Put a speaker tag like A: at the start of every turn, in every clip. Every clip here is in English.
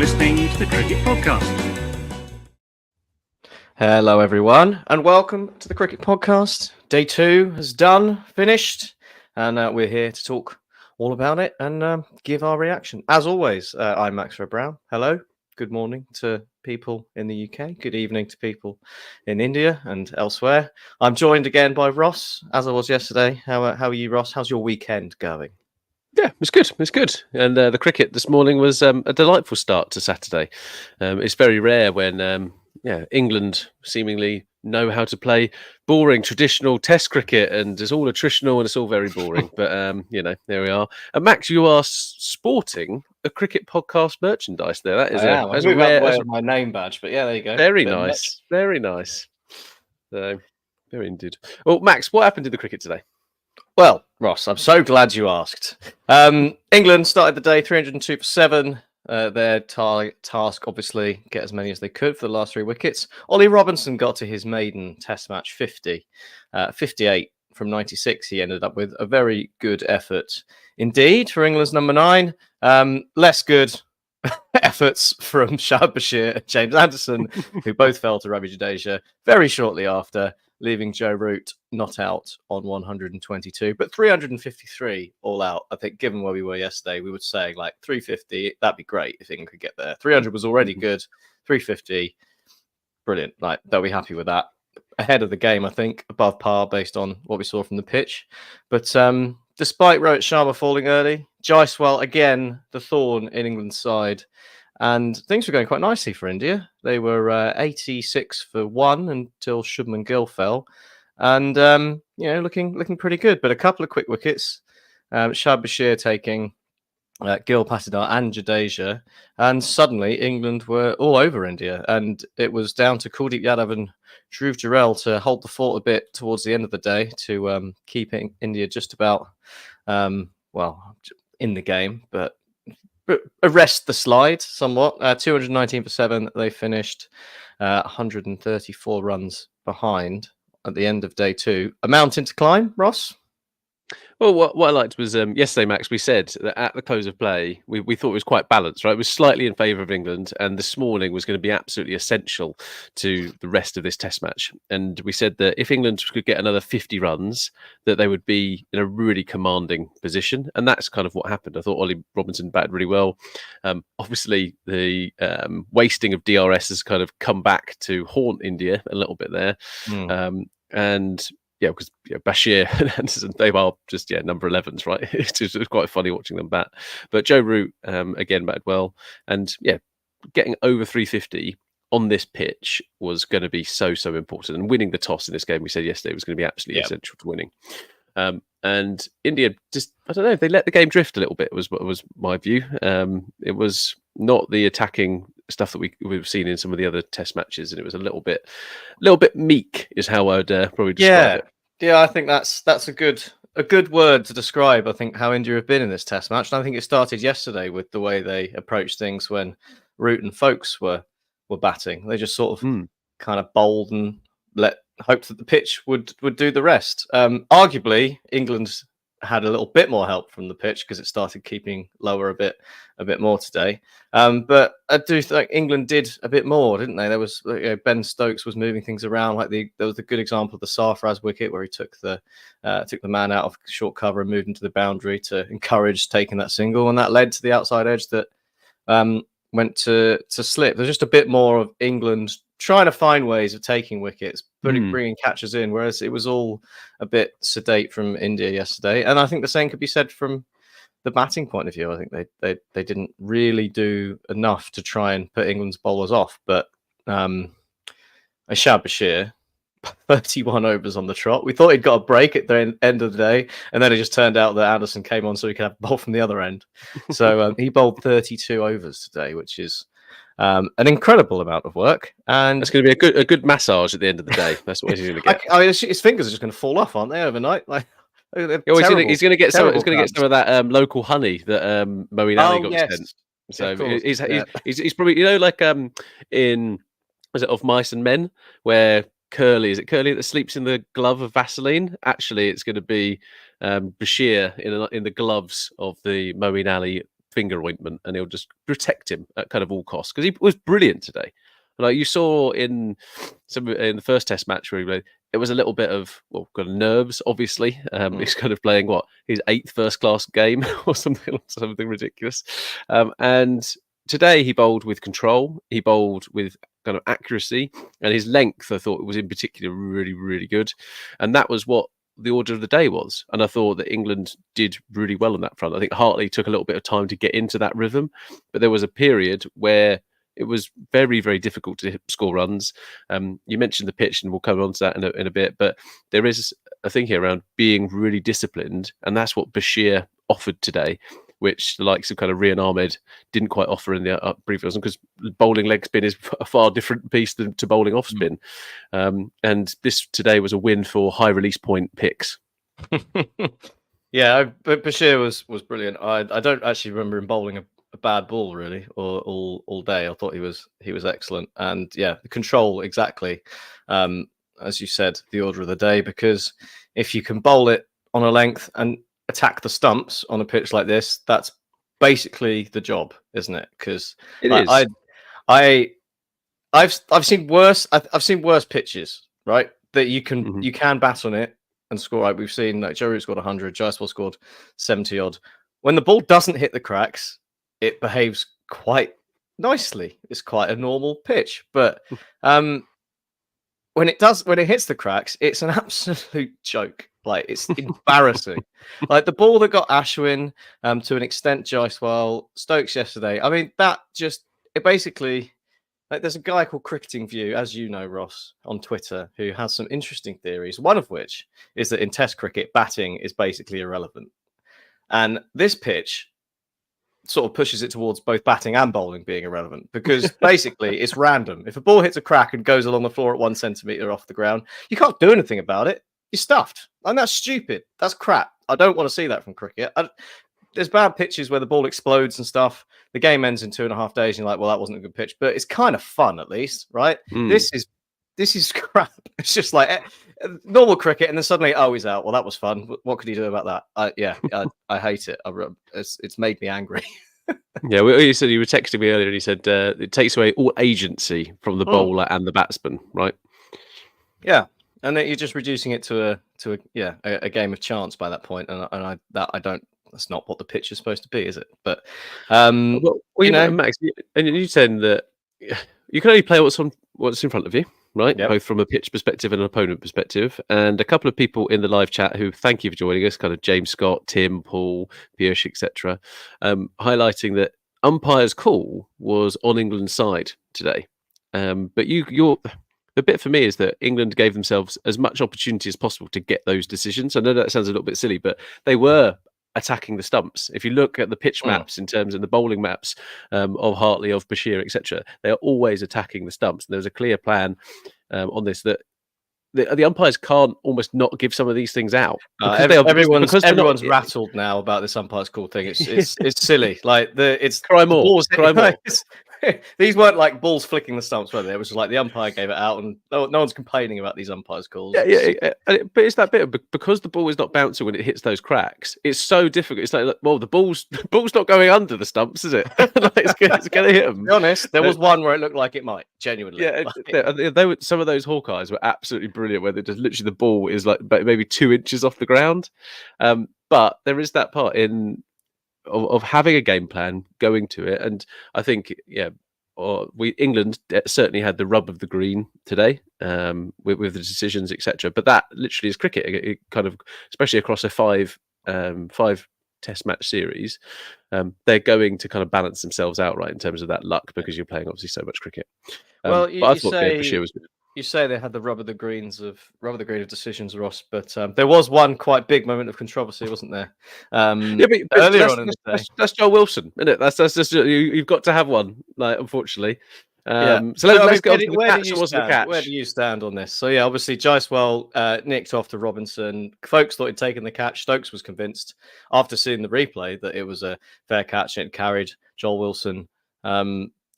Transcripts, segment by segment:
A: listening to the Cricket Podcast.
B: Hello, everyone, and welcome to the Cricket Podcast. Day 2 is finished, and we're here to talk all about it and give our reaction. As always, I'm Maxwell Brown. Hello, good morning to people in the UK. Good evening to people in India and elsewhere. I'm joined again by Ross, as I was yesterday. How are you, Ross? How's your weekend going?
C: Yeah, it's good. It's good. And the cricket this morning was a delightful start to Saturday. It's very rare when England seemingly know how to play boring traditional Test cricket, and it's all attritional and it's all very boring. But there we are. And Max, you are sporting a Cricket Podcast merchandise there. That is
B: I
C: a
B: moved out the way
C: rare,
B: of my name badge, but yeah, there you go.
C: very nice, very nice. So very indeed. Well, Max, what happened in the cricket today?
B: Well, Ross, I'm so glad you asked. England started the day 302 for 7. Their task, obviously, get as many as they could for the last 3 wickets. Ollie Robinson got to his maiden Test match 50. 58 from 96 he ended up with. A very good effort indeed for England's number 9. Less good efforts from Bashir and James Anderson, who both fell to Ravi Jadeja very shortly after, leaving Joe Root not out on 122, but 353 all out. I think given where we were yesterday, we were saying like 350, that'd be great if England could get there. 300 was already good. 350, brilliant. Like, they'll be happy with that. Ahead of the game, I think, above par based on what we saw from the pitch. But despite Rohit Sharma falling early, Jaiswal, again, the thorn in England's side. And things were going quite nicely for India. They were 86 for 1 until Shubman Gill fell. And, looking pretty good. But a couple of quick wickets. Shab Bashir taking Gill, Patidar and Jadeja. And suddenly England were all over India. And it was down to Kuldeep Yadav and Dhruv Jurel to hold the fort a bit towards the end of the day to keep India just about, in the game. But arrest the slide somewhat. 219 for 7. They finished 134 runs behind at the end of day 2. A mountain to climb, Ross?
C: Well, what I liked was yesterday, Max, we said that at the close of play, we thought it was quite balanced, right? It was slightly in favour of England, and this morning was going to be absolutely essential to the rest of this Test match. And we said that if England could get another 50 runs, that they would be in a really commanding position. And that's kind of what happened. I thought Ollie Robinson batted really well. Obviously, the wasting of DRS has kind of come back to haunt India a little bit there. Because Bashir and Anderson, they are just number 11s, right? It's just quite funny watching them bat. But Joe Root again batted well, and getting over 350 on this pitch was going to be so important. And winning the toss in this game, we said yesterday, was going to be absolutely essential to winning. And India just, I don't know, they let the game drift a little bit. Was my view. It was not the attacking stuff that we've seen in some of the other Test matches, and it was a little bit meek, is how I'd probably describe it.
B: Yeah, I think that's a good word to describe, I think, how India have been in this Test match. And I think it started yesterday with the way they approached things when Root and Folkes were batting. They just sort of kind of bowled and hoped that the pitch would do the rest. Arguably, England had a little bit more help from the pitch because it started keeping lower a bit more today. But I do think England did a bit more, didn't they? There was Ben Stokes was moving things around. There was a good example of the Sarfraz wicket where he took the man out of short cover and moved into the boundary to encourage taking that single, and that led to the outside edge that went to slip. There's just a bit more of England trying to find ways of taking wickets, bringing catches in, whereas it was all a bit sedate from India yesterday. And I think the same could be said from the batting point of view. I think they didn't really do enough to try and put England's bowlers off. But Shab Bashir, 31 overs on the trot. We thought he'd got a break at the end of the day, and then it just turned out that Anderson came on so he could have a bowl from the other end. So he bowled 32 overs today, which is an incredible amount of work, and
C: it's going to be a good massage at the end of the day. That's what he's going to get.
B: His fingers are just going to fall off, aren't they, overnight? Like
C: he's going to get some of that local honey that Moeen Ali got sent. So he's probably in was it Of Mice and Men, where Curly that sleeps in the glove of Vaseline? Actually, it's going to be Bashir in the gloves of the Moeen Ali finger ointment, and he'll just protect him at kind of all costs because he was brilliant today. Like you saw in the first Test match where he played, it was a little bit of kind of nerves. Obviously, he's kind of playing his 8th first-class game or something ridiculous. And today he bowled with control. He bowled with kind of accuracy, and his length I thought was in particular really, really good. And that was what the order of the day was. And I thought that England did really well on that front. I think Hartley took a little bit of time to get into that rhythm, but there was a period where it was very, very difficult to score runs. You mentioned the pitch, and we'll come on to that in a bit. But there is a thing here around being really disciplined, and that's what Bashir offered today, which the likes of kind of Rian Ahmed didn't quite offer in the previous one, because bowling leg spin is a far different piece to bowling off spin. And this today was a win for high release point picks.
B: Yeah, but Bashir was brilliant. I don't actually remember him bowling a bad ball really, or all day. I thought he was excellent, and yeah, the control exactly, as you said, the order of the day. Because if you can bowl it on a length and attack the stumps on a pitch like this, that's basically the job, isn't it? Because I've seen worse. I've seen worse pitches, right? That you can bat on it and score. Right, we've seen like Joe Root scored 100, Jaiswal scored 70 odd. When the ball doesn't hit the cracks, it behaves quite nicely. It's quite a normal pitch, but when it hits the cracks, it's an absolute joke. Like, it's embarrassing. Like the ball that got Ashwin, to an extent, Jaiswal, Stokes yesterday. I mean, it basically, like, there's a guy called Cricketing View, as you know, Ross, on Twitter, who has some interesting theories. One of which is that in Test cricket, batting is basically irrelevant, and this pitch sort of pushes it towards both batting and bowling being irrelevant, because basically it's random. If a ball hits a crack and goes along the floor at 1 centimeter off the ground, you can't do anything about it. You're stuffed. And that's stupid. That's crap. I don't want to see that from cricket. There's bad pitches where the ball explodes and stuff. The game ends in 2.5 days. And you're like, well, that wasn't a good pitch, but it's kind of fun at least, right? This is crap. It's just like normal cricket, and then suddenly, he's out. Well, that was fun. What could he do about that? I hate it. It's made me angry.
C: Yeah, you said you were texting me earlier, and you said it takes away all agency from the bowler and the batsman, right?
B: Yeah, and then you're just reducing it to a game of chance by that point, and that's not what the pitch is supposed to be, is it? But
C: Max, and you saying that you can only play what's in front of you, right? Yep. Both from a pitch perspective and an opponent perspective. And a couple of people in the live chat who, thank you for joining us, kind of James Scott, Tim, Paul, Piyush, etc., highlighting that umpire's call was on England's side today. But the bit for me is that England gave themselves as much opportunity as possible to get those decisions. I know that sounds a little bit silly, but they were attacking the stumps. If you look at the pitch maps in terms of the bowling maps of Hartley, of Bashir, etc., they are always attacking the stumps. And there's a clear plan on this that the umpires can't almost not give some of these things out.
B: Everyone's rattled now about this umpire's call thing. It's silly. Like it's
C: cry more.
B: These weren't like balls flicking the stumps, were they? It was just like the umpire gave it out, and no one's complaining about these umpires' calls.
C: Yeah. But it's that bit because the ball is not bouncing when it hits those cracks. It's so difficult. It's like, well, the ball's not going under the stumps, is it? It's going to hit them.
B: To be honest, there was one where it looked like it might. Genuinely,
C: yeah. Some of those Hawkeyes were absolutely brilliant, where they just literally the ball is like maybe 2 inches off the ground. But there is that part of having a game plan, going to it, and I think England certainly had the rub of the green today with the decisions, etc. But that literally is cricket. It kind of, especially across a five Test match series, they're going to kind of balance themselves out, right, in terms of that luck, because you're playing obviously so much cricket.
B: Well, I thought Bashir was good. You say they had the rub of the green of decisions, Ross, but there was one quite big moment of controversy, wasn't there?
C: But earlier on in the day, that's Joel Wilson, isn't it? That's just you've got to have one, like, unfortunately. So let's go. Where do
B: you stand on this? So yeah, obviously Jaiswal nicked off to Robinson. Folks thought he'd taken the catch. Stokes was convinced after seeing the replay that it was a fair catch and it carried. Joel Wilson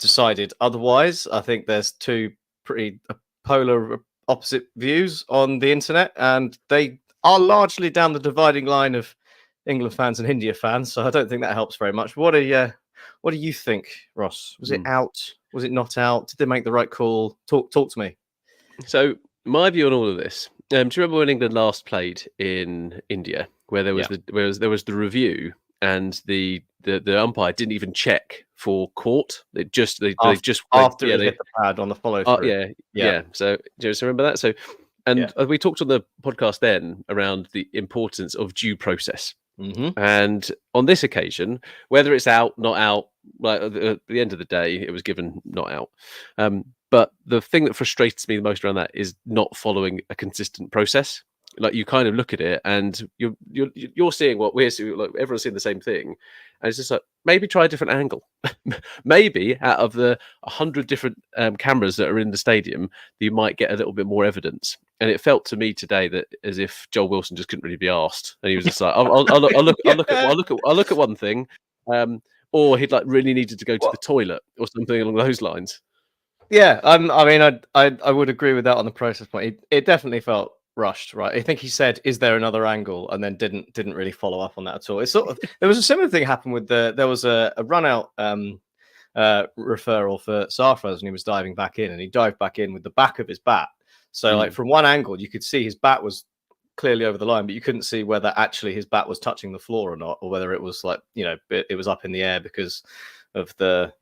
B: decided otherwise. I think there's two pretty polar opposite views on the internet, and they are largely down the dividing line of England fans and India fans, so I don't think that helps very much. What do you think, Ross? Was it out? Was it not out? Did they make the right call? Talk to me.
C: So my view on all of this. Do you remember when England last played in India, where there was there was the review and the umpire didn't even check for court. They just
B: after it hit the pad on the follow through.
C: Yeah. So do you remember that? So we talked on the podcast then around the importance of due process.
B: Mm-hmm.
C: And on this occasion, whether it's out, not out, like at the end of the day, it was given not out. But the thing that frustrates me the most around that is not following a consistent process. Like you kind of look at it and you're seeing what we're seeing, like everyone's seeing the same thing, and it's just like maybe try a different angle. Maybe out of the 100 different cameras that are in the stadium, you might get a little bit more evidence. And it felt to me today that as if Joel Wilson just couldn't really be asked, and he was just like, "I'll look at one thing," or he'd like really needed to go to the toilet or something along those lines.
B: Yeah, I mean, I would agree with that on the process point. It definitely felt rushed, right? I think he said, "Is there another angle?" and then didn't really follow up on that at all. It's sort of there was a similar thing happen with there was a run out referral for Sarfraz when he was diving back in, and he dived back in with the back of his bat. So like from one angle, you could see his bat was clearly over the line, but you couldn't see whether actually his bat was touching the floor or not, or whether it was like it was up in the air because of the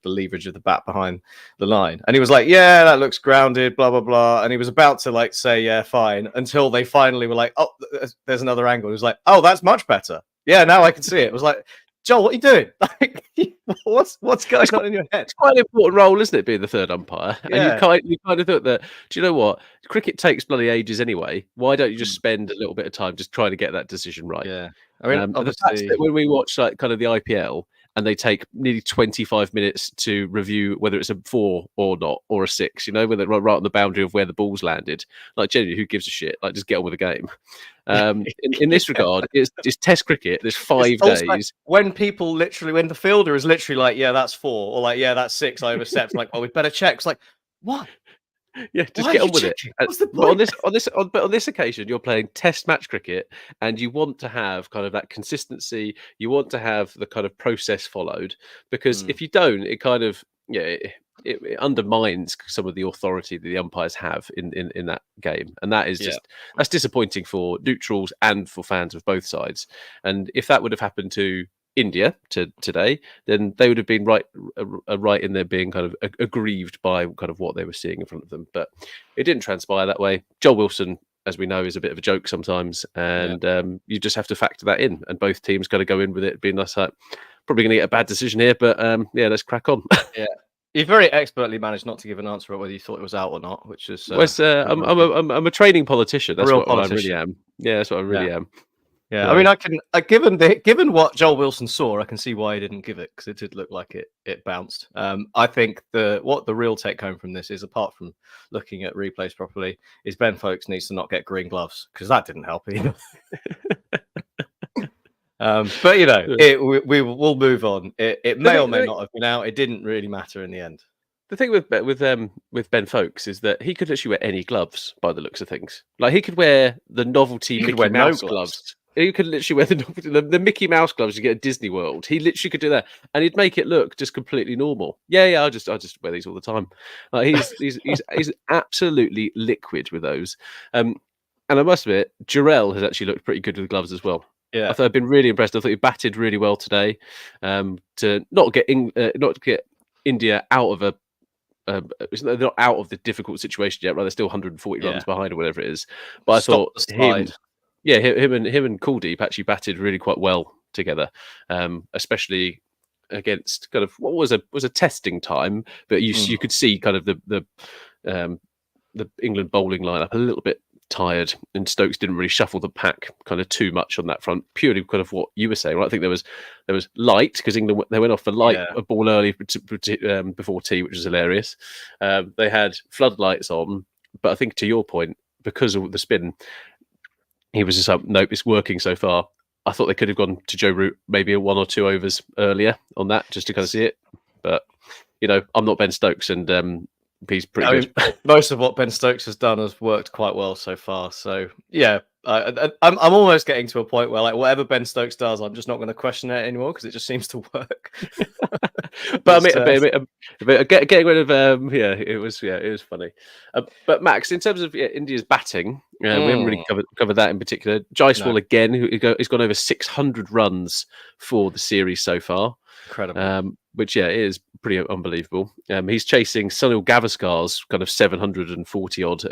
B: leverage of the bat behind the line. And he was like, "Yeah, that looks grounded, blah blah blah," and he was about to like say, "Yeah, fine," until they finally were like, "Oh, there's another angle." He was like, "Oh, that's much better. Yeah, now I can see it." It was like, Joel, what are you doing? Like, what's going on in your head?
C: It's quite an important role, isn't it, being the third umpire?
B: Yeah.
C: And you kind of thought that, do you know what? Cricket takes bloody ages anyway. Why don't you just spend a little bit of time just trying to get that decision right?
B: Yeah. I mean,
C: the fact that when we watch like kind of the IPL and they take nearly 25 minutes to review whether it's a 4 or not, or a 6, whether they're right on the boundary of where the ball's landed. Like, generally, who gives a shit? Like, just get on with the game. In this regard, it's Test cricket. There's 5 days.
B: Like when the fielder is literally like, "Yeah, that's 4," or like, "Yeah, that's 6, I overstepped." Like, "Oh, we'd better check." It's like, what?
C: Yeah, just
B: Why
C: get
B: are
C: on
B: you
C: with
B: checking?
C: it.
B: What's the
C: But
B: point?
C: on this occasion, you're playing Test match cricket, and you want to have kind of that consistency. You want to have the kind of process followed, because if you don't, it kind of it undermines some of the authority that the umpires have in that game, and that is just that's disappointing for neutrals and for fans of both sides. And if that would have happened to India today, then they would have been right in there being kind of aggrieved by kind of what they were seeing in front of them. But it didn't transpire that way. Joel Wilson, as we know, is a bit of a joke sometimes, and you just have to factor that in. And both teams got to go in with it being like, probably going to get a bad decision here, but let's crack on.
B: Yeah. You very expertly managed not to give an answer about whether you thought it was out or not, which is.
C: I'm a training politician. That's what I really am. Yeah, that's what I really am.
B: Yeah, I mean, I can. Given what Joel Wilson saw, I can see why he didn't give it, because it did look like it bounced. I think what the real take home from this is, apart from looking at replays properly, is Ben Folkes needs to not get green gloves, because that didn't help either. But we'll move on. It may or may not have been out. It didn't really matter in the end.
C: The thing with Ben Folkes is that he could actually wear any gloves by the looks of things. Like, he could wear the novelty Mickey Mouse gloves. He could literally wear the Mickey Mouse gloves you get at Disney World. He literally could do that, and he'd make it look just completely normal. Yeah, I just wear these all the time. He's absolutely liquid with those. And I must admit, Jarrell has actually looked pretty good with the gloves as well.
B: Yeah,
C: I thought I've been really impressed. I thought he batted really well today. To not get India out of they're not out of the difficult situation yet, right? They're still 140 runs behind or whatever it is. But I thought him and Kuldeep actually batted really quite well together, especially against kind of what was a testing time, but you could see kind of the England bowling lineup a little bit tired, and Stokes didn't really shuffle the pack kind of too much on that front, purely kind of what you were saying, right? I think there was light, because England, they went off for light a ball early before tea, which was hilarious. They had floodlights on, but I think to your point, because of the spin, he was just like, nope, it's working so far. I thought they could have gone to Joe Root maybe 1 or 2 overs earlier on that, just to kind of see it. But I'm not Ben Stokes, and he's pretty good.
B: Most of what Ben Stokes has done has worked quite well so far. So yeah, I'm almost getting to a point where like whatever Ben Stokes does, I'm just not going to question it anymore because it just seems to work.
C: But getting rid of it was funny. But Max, in terms of India's batting, we haven't really covered that in particular. Jaiswal again, he's gone over 600 runs for the series so far.
B: Incredible.
C: Which is pretty unbelievable. He's chasing Sunil Gavaskar's kind of 740 odd,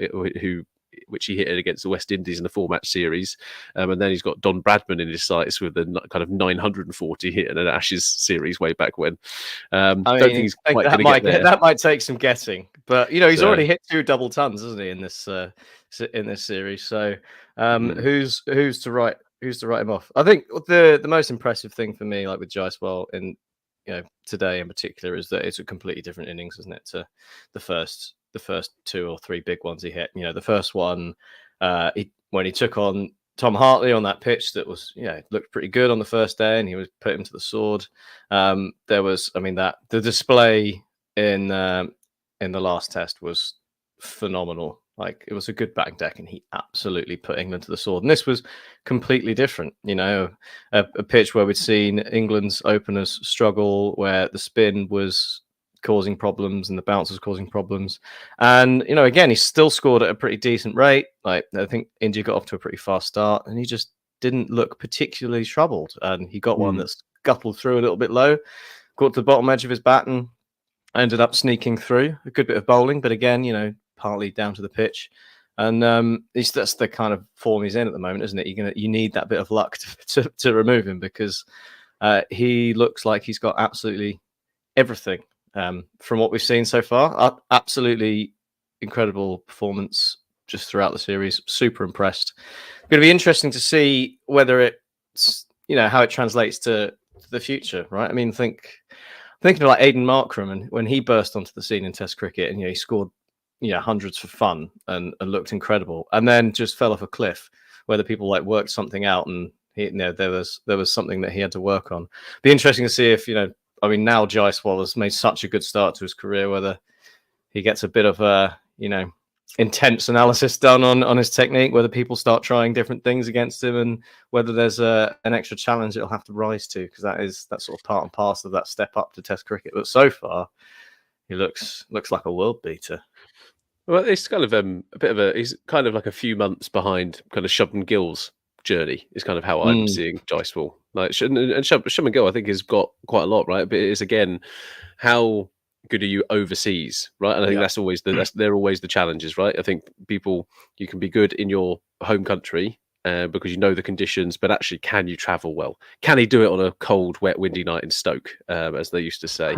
C: which he hit against the West Indies in the 4-match series, and then he's got Don Bradman in his sights with the kind of 940 hit in an Ashes series way back when. Don't think he's quite going to get there.
B: That might take some getting, but he's already hit 2 double tons, hasn't he, in this series? So who's to write him off? I think the most impressive thing for me, like with Jaiswal in today in particular, is that it's a completely different innings, isn't it, to the first 2 or 3 big ones he hit. The first one, when he took on Tom Hartley on that pitch that was, looked pretty good on the first day, and he was put him to the sword. There was, the display in the last test was phenomenal. Like, it was a good back deck, and he absolutely put England to the sword. And this was completely different, a pitch where we'd seen England's openers struggle, where the spin was causing problems and the bounce was causing problems. And, again, he still scored at a pretty decent rate. Like, I think India got off to a pretty fast start, and he just didn't look particularly troubled. And he got one that scuttled through a little bit low, got to the bottom edge of his bat, and ended up sneaking through. A good bit of bowling, but again, partly down to the pitch. And that's the kind of form he's in at the moment, isn't it? You need that bit of luck to remove him, because he looks like he's got absolutely everything from what we've seen so far. Absolutely incredible performance just throughout the series. Super impressed. Going to be interesting to see whether it's how it translates to the future, right? thinking of like Aidan Markram, and when he burst onto the scene in Test cricket, and he scored hundreds for fun and looked incredible, and then just fell off a cliff, whether people like worked something out, and there was something that he had to work on. Be interesting to see if now Jaiswal has made such a good start to his career, whether he gets a bit of intense analysis done on his technique, whether people start trying different things against him, and whether there's an extra challenge it'll have to rise to, because that's sort of part and parcel of that step up to Test cricket. But so far, he looks like a world beater.
C: Well, it's kind of he's kind of like a few months behind kind of Shubman Gill's journey, is kind of how I'm seeing Jaiswal. Like, Shubman Gill, I think, has got quite a lot, right? But it is, again, how good are you overseas, right? And I think that's always they're always the challenges, right? I think you can be good in your home country because you know the conditions, but actually, can you travel well? Can he do it on a cold, wet, windy night in Stoke, as they used to say?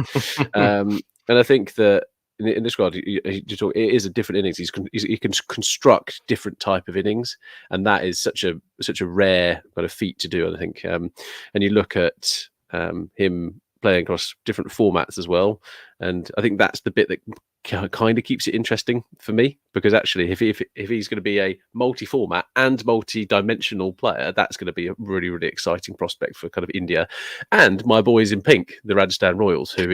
C: And I think that in this regard, it is a different innings. He can construct different type of innings, and that is such a rare kind of feat to do, I think. And you look at him playing across different formats as well, and I think that's the bit that kind of keeps it interesting for me, because actually, if he's going to be a multi-format and multi-dimensional player, that's going to be a really, really exciting prospect for kind of India and my boys in pink, the Rajasthan Royals, who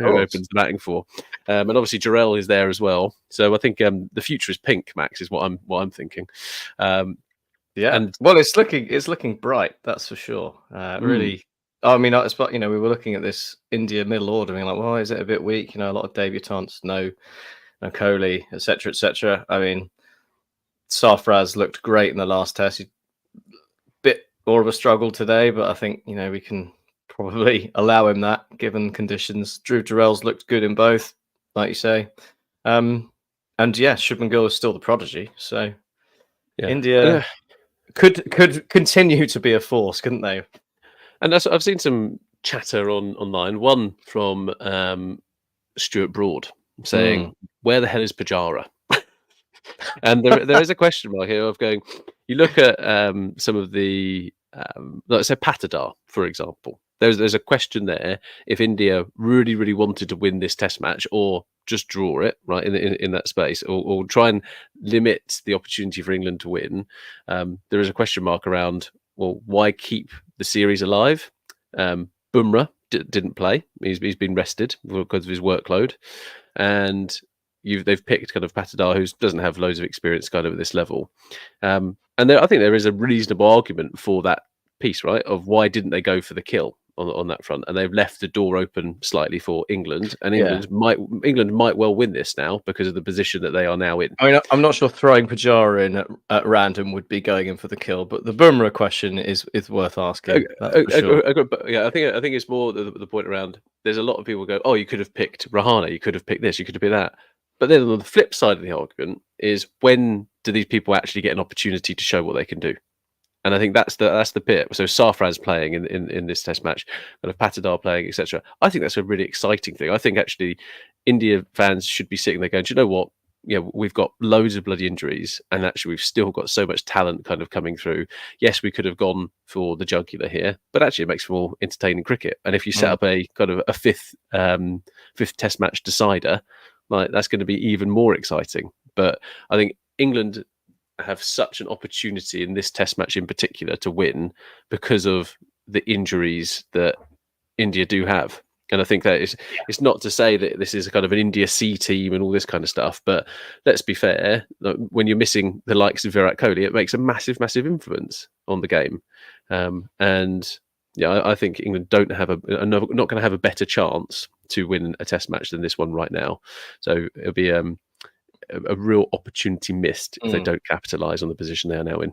C: opens the batting for, and obviously Jarrell is there as well. So I think the future is pink, Max, is what I'm thinking. And
B: well, it's looking bright, that's for sure. Really. We were looking at this India middle order, being like, well, is it a bit weak? A lot of debutants, no Kohli, etc., etc. Sarfraz looked great in the last test. Bit more of a struggle today, but I think we can probably allow him that given conditions. Dhruv Jarrell's looked good in both, like you say, and Shubman Gill is still the prodigy. So India could continue to be a force, couldn't they?
C: And I've seen some chatter online. One from Stuart Broad saying, "Where the hell is Pujara?" And there is a question mark here of going. You look at some of the, let's say Patidar, for example. There's a question there if India really, really wanted to win this Test match, or just draw it right in that space, or try and limit the opportunity for England to win. There is a question mark around. Well, why keep the series alive? Bumrah didn't play. He's been rested because of his workload. And they've picked kind of Patidar, who doesn't have loads of experience kind of at this level, and I think there is a reasonable argument for that piece, right? Of why didn't they go for the kill on that front, and they've left the door open slightly for England, and England might well win this now because of the position that they are now in.
B: I mean, I'm not sure throwing Pujara in at random would be going in for the kill, but the Bumrah question is worth asking.
C: Yeah, I think it's more the point around. There's a lot of people go, oh, you could have picked Rahane, you could have picked this, you could have picked that. But then on the flip side of the argument is, when do these people actually get an opportunity to show what they can do? And I think that's the bit. So Safran's playing in this test match, kind of Patidar playing, etc. I think that's a really exciting thing. I think actually India fans should be sitting there going, do you know what? Yeah, we've got loads of bloody injuries, and actually we've still got so much talent kind of coming through. Yes, we could have gone for the jugular here, but actually it makes for more entertaining cricket. And if you set up a kind of a fifth test match decider, like, that's going to be even more exciting. But I think England have such an opportunity in this test match in particular to win because of the injuries that India do have. And I think that it's not to say that this is a kind of an India C team and all this kind of stuff, but let's be fair, when you're missing the likes of Virat Kohli, it makes a massive, massive influence on the game. And yeah, I think England not going to have a better chance to win a test match than this one right now. So it'll be a real opportunity missed if they don't capitalise on the position they are now in.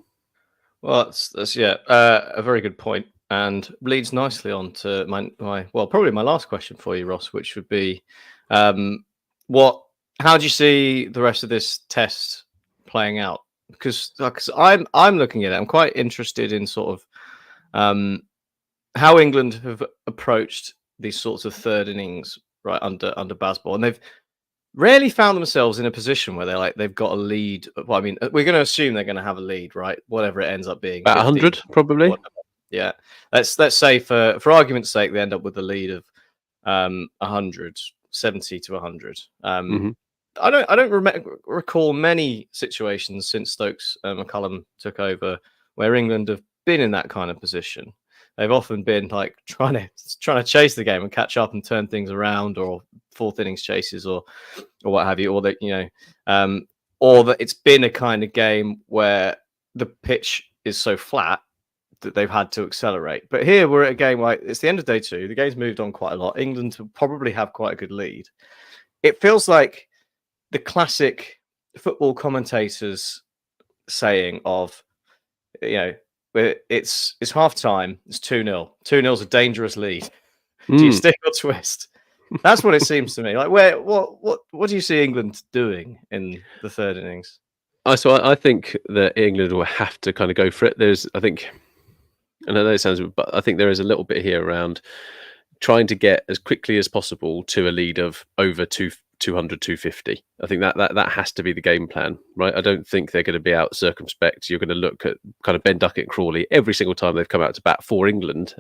B: Well, that's a very good point, and leads nicely on to probably my last question for you, Ross, which would be, how do you see the rest of this test playing out? Because I'm looking at it, I'm quite interested in sort of how England have approached these sorts of third innings right under Bazball, and they've rarely found themselves in a position where they've got a lead. Well, I mean, we're going to assume they're going to have a lead, right? Whatever it ends up being,
C: about 100 probably.
B: Whatever. Yeah, let's say for argument's sake, they end up with a lead of 100, 70 to 100. I don't recall many situations since Stokes McCullum took over where England have been in that kind of position. They've often been like trying to chase the game and catch up and turn things around, or fourth innings chases, or what have you, or that or that it's been a kind of game where the pitch is so flat that they've had to accelerate. But here we're at a game like it's the end of day 2. The game's moved on quite a lot. England will probably have quite a good lead. It feels like the classic football commentators saying of, it's half time, it's 2-0. 2-0 is a dangerous lead. Do you stick or twist? That's what it seems to me. Like, what do you see England doing in the third innings?
C: So I think that England will have to kind of go for it. I know that sounds, but I think there is a little bit here around trying to get as quickly as possible to a lead of over 200, 250. I think that has to be the game plan, right? I don't think they're going to be out circumspect. You're going to look at kind of Ben Duckett, Crawley every single time they've come out to bat for England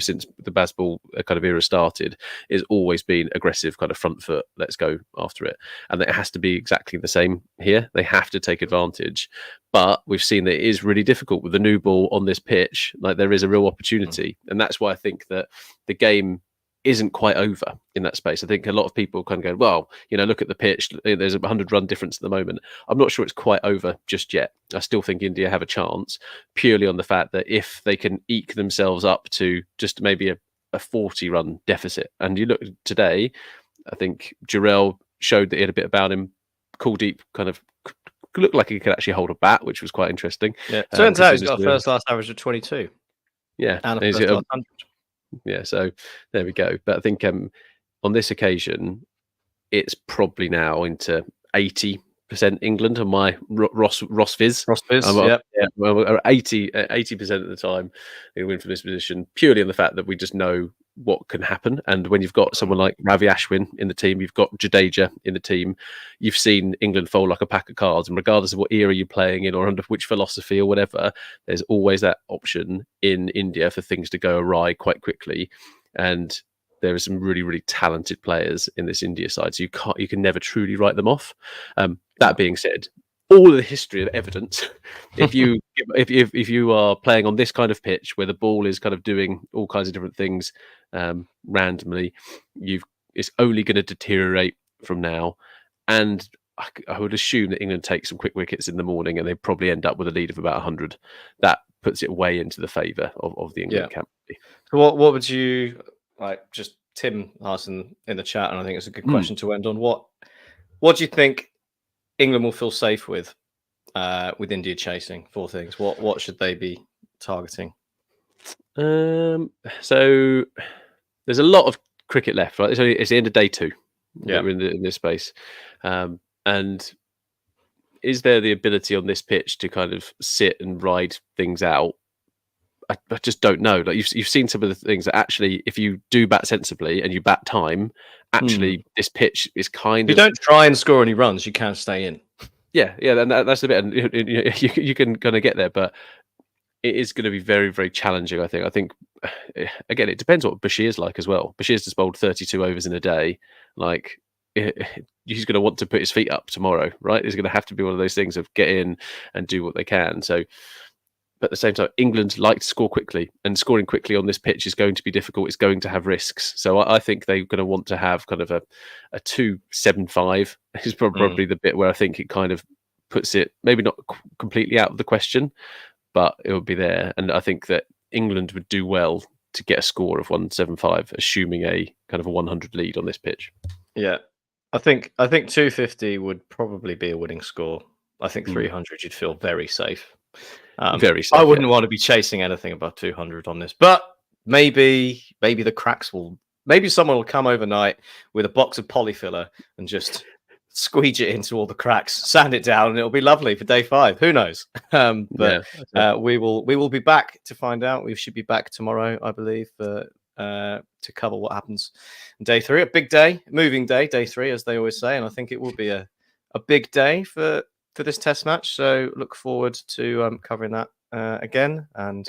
C: since the Bazball kind of era started. It's always been aggressive, kind of front foot. Let's go after it, and it has to be exactly the same here. They have to take advantage, but we've seen that it is really difficult with the new ball on this pitch. Like, there is a real opportunity, and that's why I think that the game isn't quite over in that space. I think a lot of people kind of go, well, look at the pitch. There's a 100-run difference at the moment. I'm not sure it's quite over just yet. I still think India have a chance, purely on the fact that if they can eke themselves up to just maybe a 40-run deficit. And you look today, I think Jarrell showed that he had a bit about him. Kuldeep kind of looked like he could actually hold a bat, which was quite interesting.
B: Yeah, turns out he's got a first-class average of 22.
C: Yeah,
B: and a first-class 100.
C: Yeah, so there we go. But I think on this occasion, it's probably now into 80% England on my Ross Fizz.
B: Yeah.
C: Well, 80% of the time they win from this position, purely on the fact that we just know what can happen. And when you've got someone like Ravi Ashwin in the team, you've got Jadeja in the team, you've seen England fold like a pack of cards. And regardless of what era you're playing in or under which philosophy or whatever, there's always that option in India for things to go awry quite quickly. And there are some really, really talented players in this India side, so you can never truly write them off. That being said, all of the history of evidence, if you are playing on this kind of pitch where the ball is kind of doing all kinds of different things randomly, it's only going to deteriorate from now. and I would assume that England take some quick wickets in the morning, and they probably end up with a lead of about 100. That puts it way into the favour of the England camp.
B: So what would you like? Just Tim asked in the chat, and I think it's a good question to end on. What do you think England will feel safe with India chasing? 4 things. What should they be targeting?
C: So there's a lot of cricket left, right? It's the end of day 2.
B: Yeah,
C: we're in this space, and is there the ability on this pitch to kind of sit and ride things out? I just don't know. Like you've seen some of the things that actually, if you do bat sensibly and you bat time, actually this pitch is kind
B: of. If you don't try and score any runs, you can stay in.
C: Yeah, and that's the bit. And you can kind of get there, but it is going to be very, very challenging. I think again, it depends what Bashir's like as well. Bashir's just bowled 32 overs in a day. Like he's going to want to put his feet up tomorrow, right? It's going to have to be one of those things of get in and do what they can. So. But at the same time, England like to score quickly, and scoring quickly on this pitch is going to be difficult. It's going to have risks. So I think they're going to want to have kind of a 2-7-5 is probably the bit where I think it kind of puts it maybe not completely out of the question, but it would be there. And I think that England would do well to get a score of 175, assuming a kind of a 100 lead on this pitch.
B: Yeah, I think 250 would probably be a winning score. I think 300 you'd feel very safe.
C: Very safe.
B: I wouldn't want to be chasing anything above 200 on this, but maybe the cracks will. Maybe someone will come overnight with a box of polyfiller and just squeege it into all the cracks, sand it down, and it'll be lovely for day 5. Who knows? We will be back to find out. We should be back tomorrow, I believe, to cover what happens in day 3. A big day, moving day, day 3, as they always say, and I think it will be a big day for this test match. So look forward to covering that again. And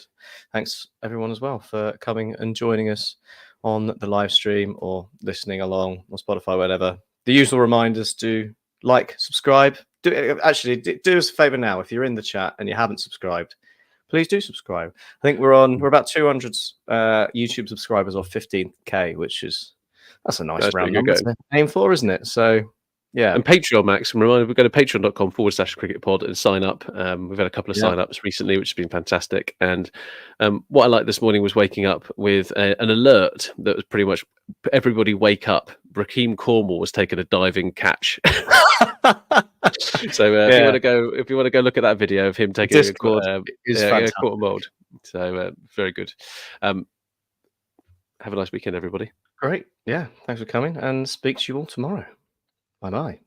B: thanks everyone as well for coming and joining us on the live stream or listening along on Spotify, whatever. The usual reminders to like, subscribe. Do us a favor now. If you're in the chat and you haven't subscribed, please do subscribe. I think we're about 200 YouTube subscribers or 15k, that's a nice round number to aim for, isn't it? So yeah.
C: And Patreon, Max, reminder, we go to patreon.com/cricketpod and sign up. We've had a couple of sign-ups recently, which has been fantastic. And what I liked this morning was waking up with an alert that was pretty much everybody wake up. Raheem Cornwall was taking a diving catch. So if you want to go look at that video of him taking a caught and bowled. So very good. Have a nice weekend, everybody.
B: Great. Yeah. Thanks for coming, and speak to you all tomorrow. Bye-bye.